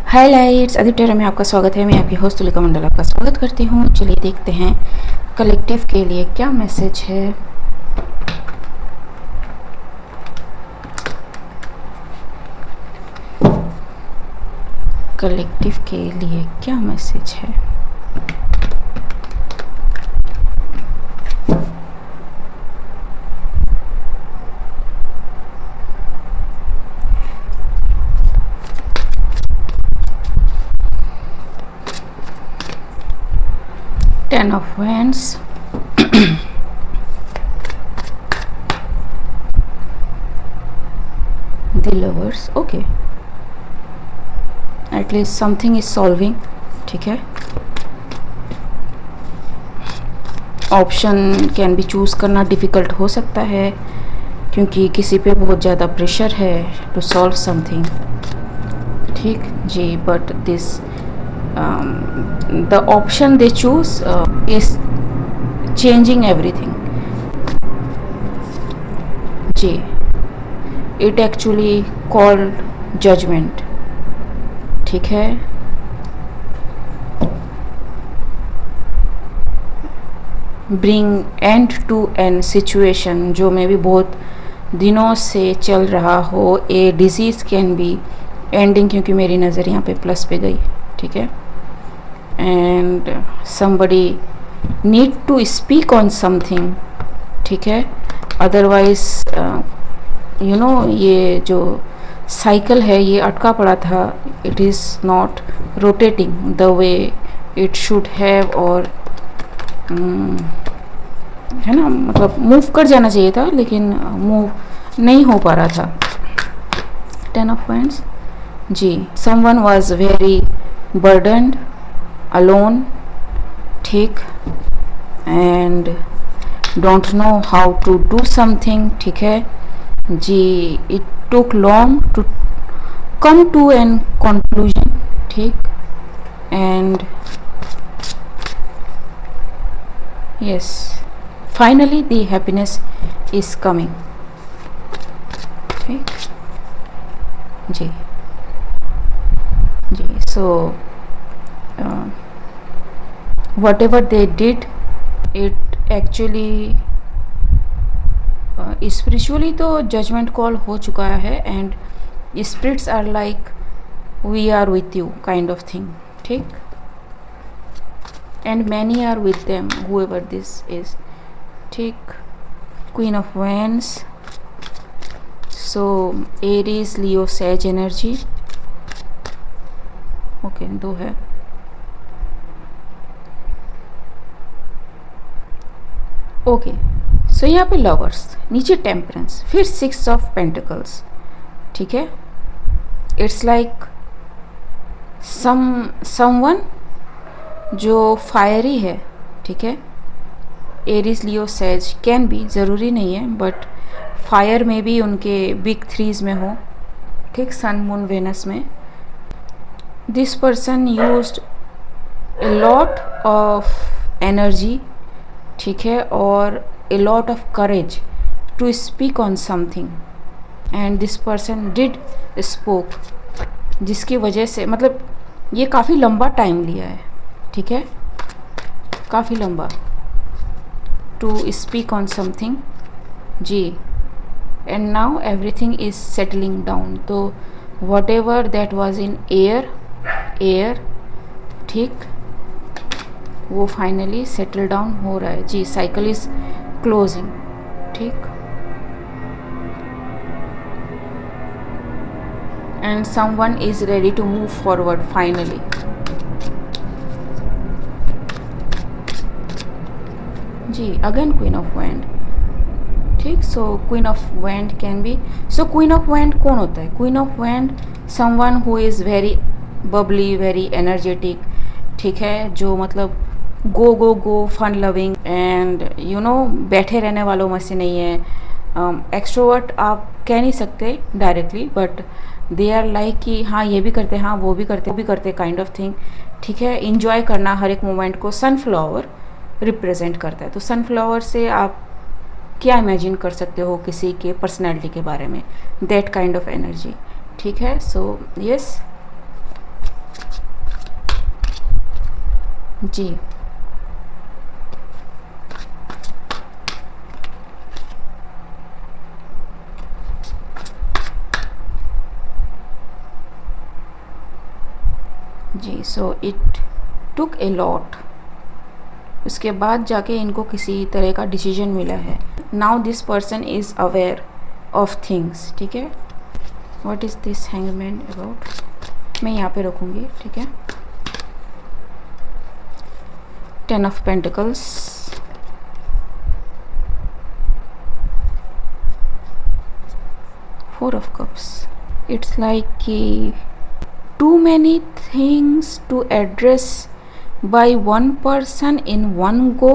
हाय lights, Aditya में आपका स्वागत है। मैं आपकी होस्ट तुलिका मंडल आपका स्वागत करती हूँ। चलिए देखते हैं कलेक्टिव के लिए क्या मैसेज है। कलेक्टिव के लिए क्या मैसेज है। Ten of Wands, the Lovers. Okay, at least something is solving. ठीक है, ऑप्शन कैन भी चूज़ करना डिफ़िकल्ट हो सकता है क्योंकि किसी पे बहुत ज़्यादा प्रेशर है टू सॉल्व समथिंग। ठीक जी, but this the option they choose is changing everything. जी, it actually called judgment. ठीक है, bring end to an situation जो में भी बहुत दिनों से चल रहा हो। a disease can be ending, क्योंकि मेरी नज़र यहाँ पे प्लस पे गई। ठीक है, and somebody need to speak on something. ठीक है, otherwise you know ये जो साइकिल है ये अटका पड़ा था। it is not rotating the way it should have, और है ना, मतलब मूव कर जाना चाहिए था लेकिन मूव नहीं हो पा रहा था। 10 of Wands ji, someone was very burdened, alone, ठीक, and don't know how to do something. ठीक है जी, it took long to come to an conclusion. ठीक, and yes, finally the happiness is coming. ठीक जी जी, so whatever they did, it actually spiritually तो judgment call हो चुका है, and spirits are like we are with you kind of thing. ठीक, and many are with them, whoever this is. ठीक, Queen of Wands, so Aries, Leo, Sag energy. Okay, दो है। Okay, सो यहाँ पे lovers, नीचे टेम्परेंस, फिर 6 of pentacles. ठीक है, इट्स लाइक समवन जो फायरी है। ठीक है, Aries, Leo, Sag can be, ज़रूरी नहीं है, बट फायर में भी उनके बिग 3s में हो। ठीक, सन, मून, वेनस में। This person used a lot of energy, ठीक है, और a lot of courage to speak on something, and this person did spoke, जिसकी वजह से मतलब ये काफ़ी लंबा टाइम लिया है। ठीक है, काफ़ी लंबा to speak on something जी, and now everything is settling down. तो whatever that was in air, ठीक, वो फाइनली सेटल डाउन हो रहा है जी। Cycle is closing. ठीक, and someone is ready to move forward finally. जी, अगेन क्वीन ऑफ वैंड। ठीक, so queen of wand can be, so queen of wand कौन होता है? Queen of wand someone who is very bubbly, very energetic. ठीक है, जो मतलब go fun loving and you know बैठे रहने वालों में से नहीं है। एक्सट्रोवर्ट आप कह नहीं सकते directly, but they are like कि हाँ ये भी करते, हाँ वो भी करते काइंड ऑफ थिंग। ठीक है, इंजॉय करना हर एक मोमेंट को सनफ्लावर रिप्रेजेंट करता है। तो सनफ्लावर से आप क्या इमेजिन कर सकते हो किसी के पर्सनैलिटी के बारे में, दैट काइंड ऑफ एनर्जी। ठीक है, सो यस, जी। जी, so it took a lot. उसके बाद जाके इनको किसी तरह का डिसीजन मिला है। Now this person is aware of things, ठीक है। What is this hangman about? मैं यहाँ पे रखूँगी, ठीक है। 10 of pentacles, 4 of cups. It's like कि too many things to address by one person in one go,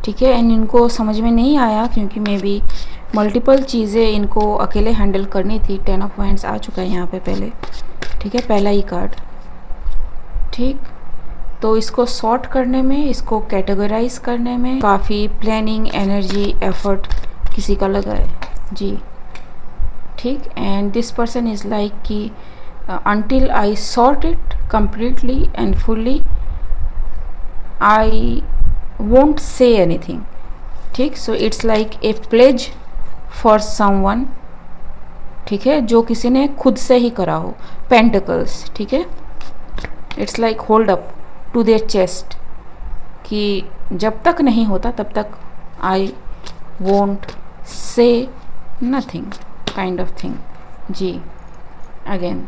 ठीक है। एंड इनको समझ में नहीं आया क्योंकि मे बी मल्टीपल चीज़ें इनको अकेले हैंडल करनी थी। 10 ऑफ वाइंड्स आ चुका है यहाँ पे पहले, ठीक है, पहला ही कार्ड, ठीक। तो इसको सॉर्ट करने में, इसको कैटेगराइज करने में काफ़ी प्लानिंग, एनर्जी, एफर्ट किसी का लगा है जी, ठीक। And this person is like कि until I sort it completely and fully, I won't say anything, ठीक। so it's like a pledge for someone, ठीक है, जो किसी ने खुद से ही करा हो। Pentacles, ठीक है। it's like hold up to their chest कि जब तक नहीं होता तब तक I won't say nothing kind of thing जी, अगेन,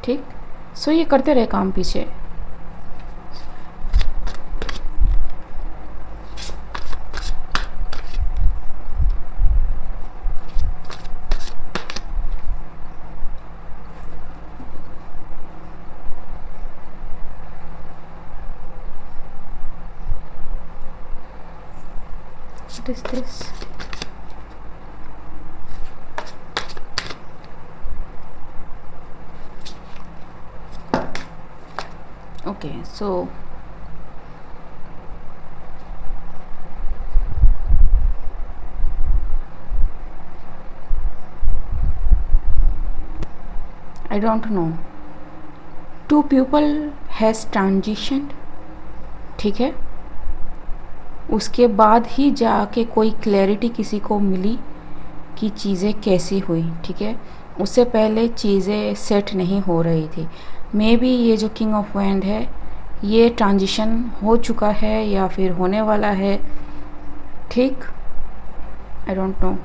ठीक। सो ये करते रहे काम पीछे। What is this? Okay, so I don't know. Two people has transitioned, ठीक है। उसके बाद ही जाके कोई क्लैरिटी किसी को मिली कि चीज़ें कैसी हुई, ठीक है। उससे पहले चीज़ें सेट नहीं हो रही थी। मे बी ये जो किंग ऑफ वैंड है ये ट्रांजिशन हो चुका है या फिर होने वाला है, ठीक। I don't know.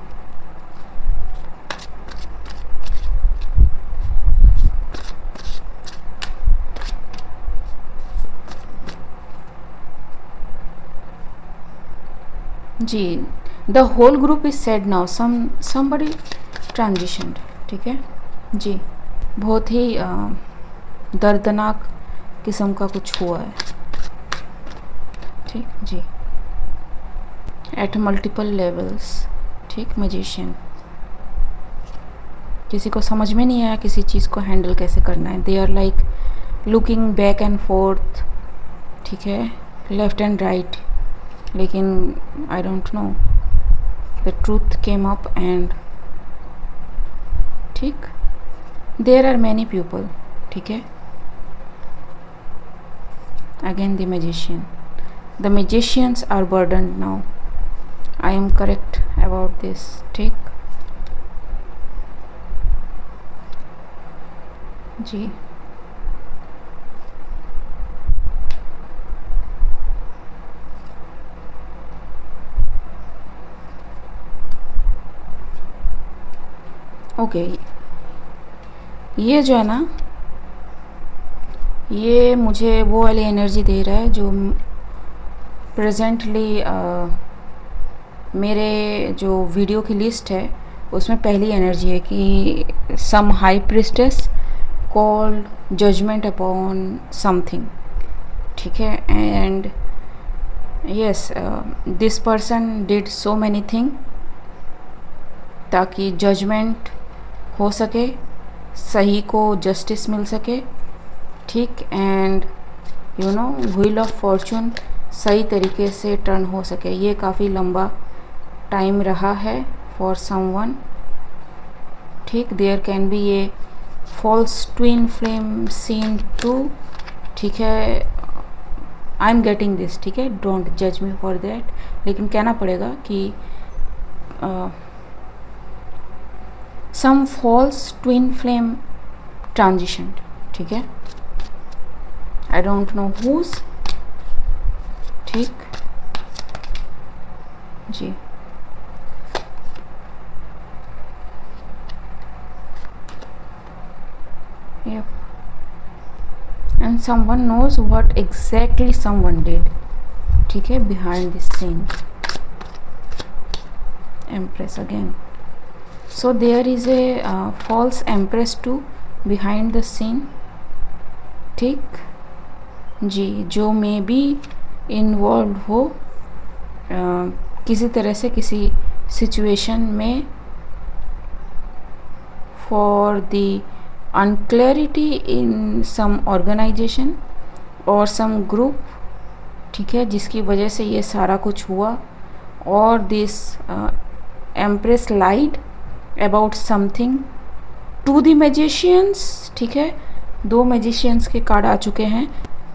जी, the whole group is sad now somebody transitioned, ठीक है जी। बहुत ही दर्दनाक किस्म का कुछ हुआ है, ठीक जी, एट मल्टीपल लेवल्स, ठीक। मैजिशियन, किसी को समझ में नहीं आया किसी चीज़ को हैंडल कैसे करना है। They are like looking back and forth, ठीक है, लेफ्ट एंड राइट, लेकिन I don't know, the truth came up and, ठीक। देयर आर मैनी पीपल, ठीक है। Again the magician, the magicians are burdened now. I am correct about this, ठीक जी। Okay, ये जो है ना, ये मुझे वो वाली एनर्जी दे रहा है जो प्रेजेंटली मेरे जो वीडियो की लिस्ट है उसमें पहली एनर्जी है कि some high priestess called judgement upon something, ठीक है। And yes, this person did so many thing ताकि जजमेंट हो सके, सही को जस्टिस मिल सके, ठीक। And you know wheel of fortune सही तरीके से टर्न हो सके। ये काफ़ी लंबा टाइम रहा है फॉर समवन, ठीक। There can be a false twin flame seen too, ठीक है। आई एम गेटिंग दिस, ठीक है, डोंट जज मी फॉर दैट, लेकिन कहना पड़ेगा कि सम फॉल्स ट्विन फ्लेम ट्रांजिशन, ठीक है, आई डोंट नो हुज, ठीक जी। Yep. And someone knows what exactly someone did, ठीक है, behind this scene. Empress again. So there is a false empress too behind the scene, ठीक जी, जो मे बी इन्वॉल्व हो किसी तरह से किसी सिचुएशन में for the unclarity in some organization or some group, ठीक है, जिसकी वजह से ये सारा कुछ हुआ, और this empress lied about something to the magicians, ठीक है, 2 मैजिशियंस के कार्ड आ चुके हैं।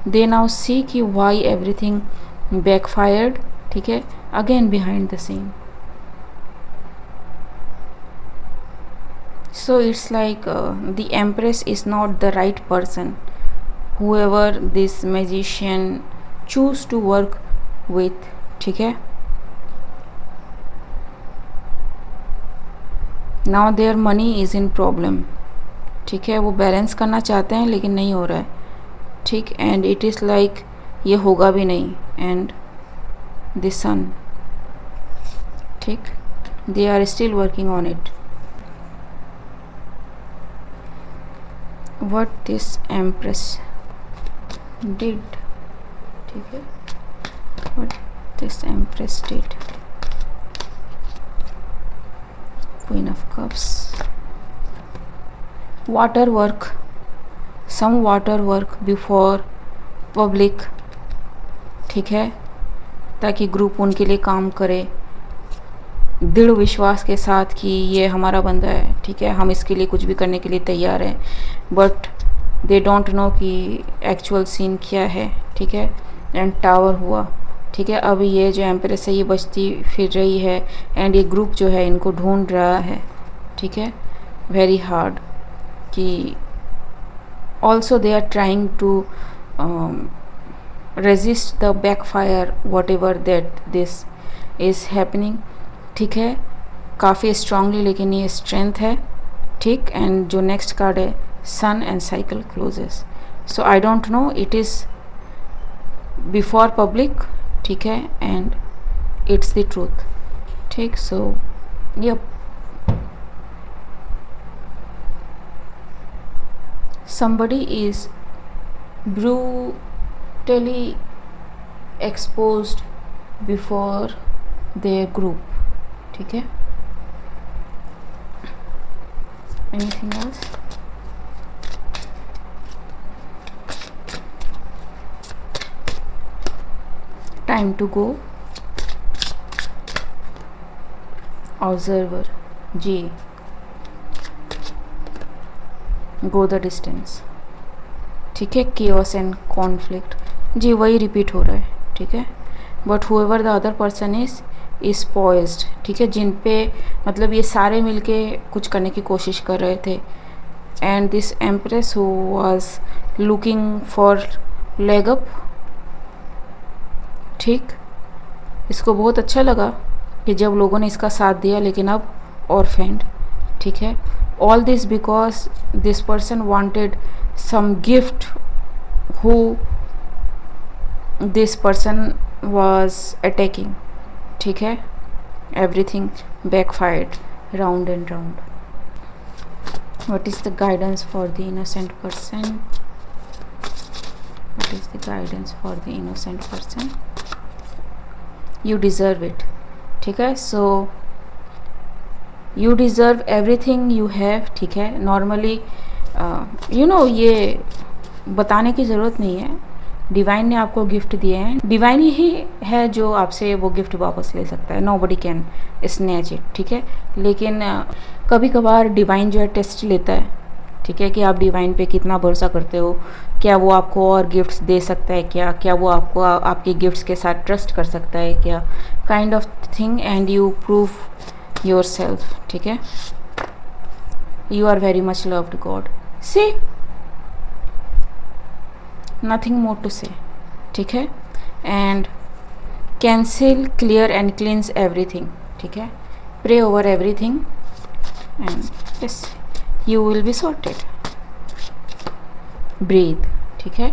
दे नाउ सी कि वाई एवरीथिंग बैकफायर्ड, ठीक है, again behind the scene. So it's like the empress is not the right person, whoever this magician choose to work with, ठीक है। now their money is in problem, ठीक है, वो balance करना चाहते हैं लेकिन नहीं हो रहा है, ठीक, एंड इट इज़ लाइक ये होगा भी नहीं, एंड द सन, ठीक, they are still working on it. what this empress did, ठीक है, what this empress did, queen of cups, water work, some water work before public, ठीक है, ताकि ग्रुप उनके लिए काम करे दृढ़ विश्वास के साथ कि ये हमारा बंदा है, ठीक है, हम इसके लिए कुछ भी करने के लिए तैयार हैं, बट दे डोंट नो कि एक्चुअल सीन क्या है, ठीक है, एंड टावर हुआ, ठीक है। अब ये जो एम्प्रेस है ये बचती फिर रही है, एंड ये ग्रुप जो है इनको ढूंढ रहा है, ठीक है, वेरी हार्ड, कि also they are trying to resist the backfire whatever that this is happening, ठीक है, काफ़ी स्ट्रांगली, लेकिन ये स्ट्रेंथ है, ठीक। एंड जो नेक्स्ट कार्ड है sun and cycle closes, so I don't know, it is before public, ठीक है, एंड इट्स द ट्रूथ, ठीक। So yup, somebody is brutally exposed before their group, ठीक है। Anything else? Time to go. Observer, ji, go the distance, ठीक है। chaos and conflict, जी वही repeat हो रहा है, ठीक है। But whoever the other person is poised, ठीक है, जिन पे मतलब ये सारे मिलके कुछ करने की कोशिश कर रहे थे, and this empress who was looking for leg up, ठीक, इसको बहुत अच्छा लगा कि जब लोगों ने इसका साथ दिया, लेकिन अब ऑर्फेंड, ठीक है। All this because this person wanted some gift who this person was attacking, ठीक है। everything backfired round and round. What is the guidance for the innocent person? What is the guidance for the innocent person? You deserve it, ठीक है। so you deserve everything you have, ठीक है। normally you know, ये बताने की ज़रूरत नहीं है, डिवाइन ने आपको गिफ्ट दिए हैं, डिवाइन ही है जो आपसे वो गिफ्ट वापस ले सकता है, नोबडी कैन स्नैच इट, ठीक है। लेकिन कभी कभार डिवाइन जो है टेस्ट लेता है ठीक है, कि आप डिवाइन पे कितना भरोसा करते हो, क्या वो आपको और गिफ्ट्स दे सकता है क्या, क्या वो आपको आपके गिफ्ट्स के साथ ट्रस्ट कर सकता है क्या, kind of thing, and you prove yourself, ठीक है। You are very much loved God, say nothing more to say, ठीक है। And cancel, clear and cleanse everything, ठीक है। Pray over everything and yes, you will be sorted. Breathe, ठीक है।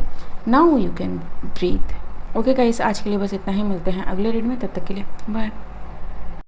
Now you can breathe. Okay guys, आज के लिए बस इतना ही, मिलते हैं अगले रीड में, तब तक के लिए बाय।